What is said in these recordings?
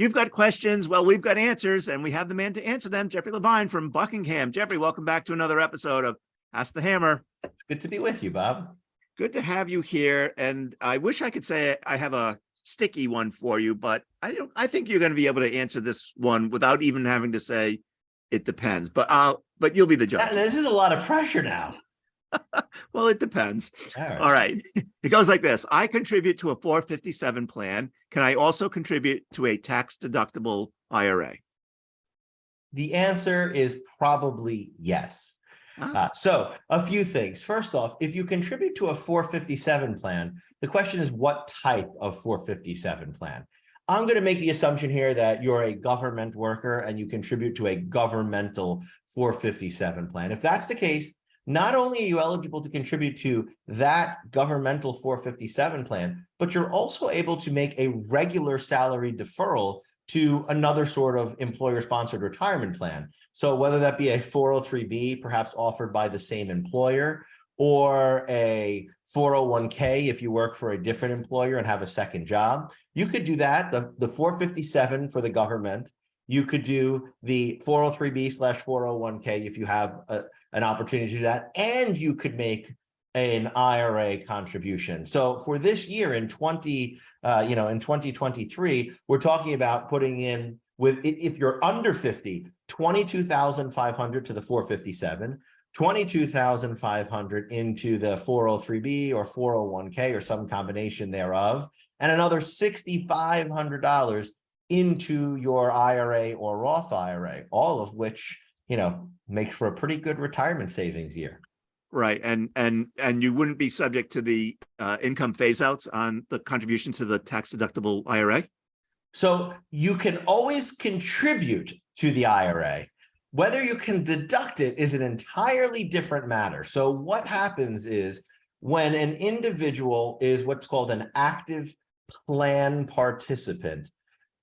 You've got questions. Well, we've got answers, and we have the man to answer them, Jeffrey Levine from Buckingham. Jeffrey, welcome back to another episode of Ask the Hammer. It's good to be with you, Bob. Good to have you here. And I wish I could say I have a sticky one for you, but I think you're going to be able to answer this one without even having to say it depends. But you'll be the judge. This is a lot of pressure now. Well, it depends. All right. It goes like this. I contribute to a 457 plan. Can I also contribute to a tax-deductible IRA? The answer is probably yes. So a few things. First off, if you contribute to a 457 plan, the question is what type of 457 plan? I'm going to make the assumption here that you're a government worker and you contribute to a governmental 457 plan. If that's the case, not only are you eligible to contribute to that governmental 457 plan, but you're also able to make a regular salary deferral to another sort of employer-sponsored retirement plan. So whether that be a 403B, perhaps offered by the same employer, or a 401k if you work for a different employer and have a second job, you could do that, the 457 for the government. You could do the 403B/401k if you have an opportunity to do that, and you could make an IRA contribution. So for this year in 2023, we're talking about putting in, if you're under 50, $22,500 to the 457, $22,500 into the 403B or 401k or some combination thereof, and another $6,500 into your IRA or Roth IRA, all of which, makes for a pretty good retirement savings year. Right. And you wouldn't be subject to the income phase outs on the contribution to the tax deductible IRA? So you can always contribute to the IRA. Whether you can deduct it is an entirely different matter. So what happens is when an individual is what's called an active plan participant,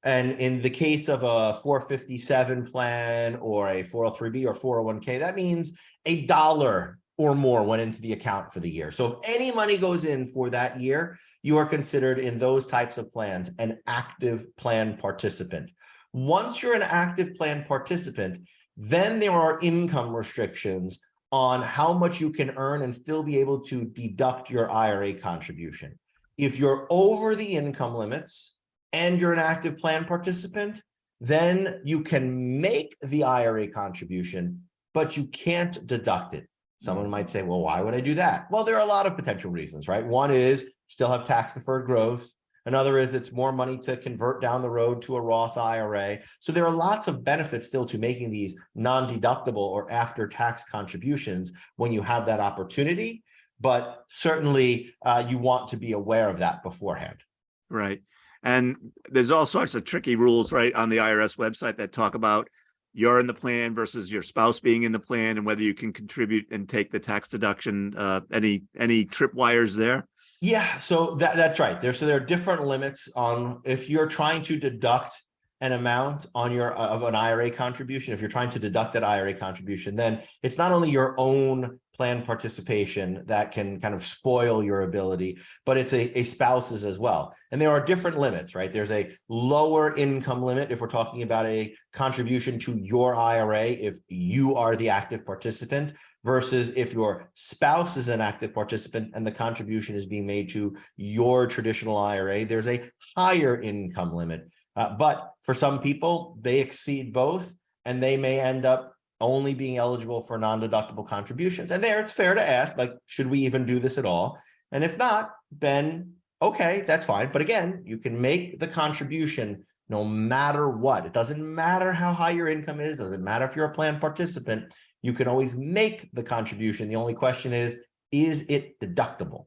and in the case of a 457 plan or a 403B or 401k, that means $1 or more went into the account for the year. So if any money goes in for that year, you are considered in those types of plans an active plan participant. Once you're an active plan participant, then there are income restrictions on how much you can earn and still be able to deduct your IRA contribution. If you're over the income limits and you're an active plan participant, then you can make the IRA contribution, but you can't deduct it. Someone might say, well, why would I do that? Well, there are a lot of potential reasons, right? One is still have tax deferred growth. Another is it's more money to convert down the road to a Roth IRA. So there are lots of benefits still to making these non-deductible or after-tax contributions when you have that opportunity. But certainly you want to be aware of that beforehand. Right. And there's all sorts of tricky rules, right, on the IRS website that talk about you're in the plan versus your spouse being in the plan and whether you can contribute and take the tax deduction. Any tripwires there? Yeah, so that's right. There are different limits on if you're trying to deduct an amount on of an IRA contribution. If you're trying to deduct that IRA contribution, then it's not only your own plan participation that can kind of spoil your ability, but it's a spouse's as well. And there are different limits, right? There's a lower income limit if we're talking about a contribution to your IRA if you are the active participant, versus if your spouse is an active participant and the contribution is being made to your traditional IRA, there's a higher income limit. But for some people, they exceed both and they may end up only being eligible for non-deductible contributions. And there it's fair to ask, like, should we even do this at all? And if not, then okay, that's fine. But again, you can make the contribution no matter what. It doesn't matter how high your income is. It doesn't matter if you're a plan participant. You can always make the contribution. The only question is it deductible?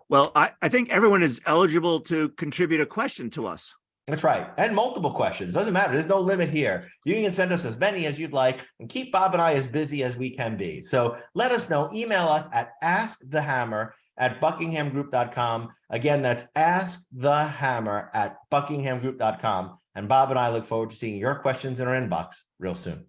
Well, I think everyone is eligible to contribute a question to us. That's right. And multiple questions. Doesn't matter. There's no limit here. You can send us as many as you'd like and keep Bob and I as busy as we can be. So let us know. Email us at askthehammer@buckinghamgroup.com. Again, that's askthehammer@buckinghamgroup.com. And Bob and I look forward to seeing your questions in our inbox real soon.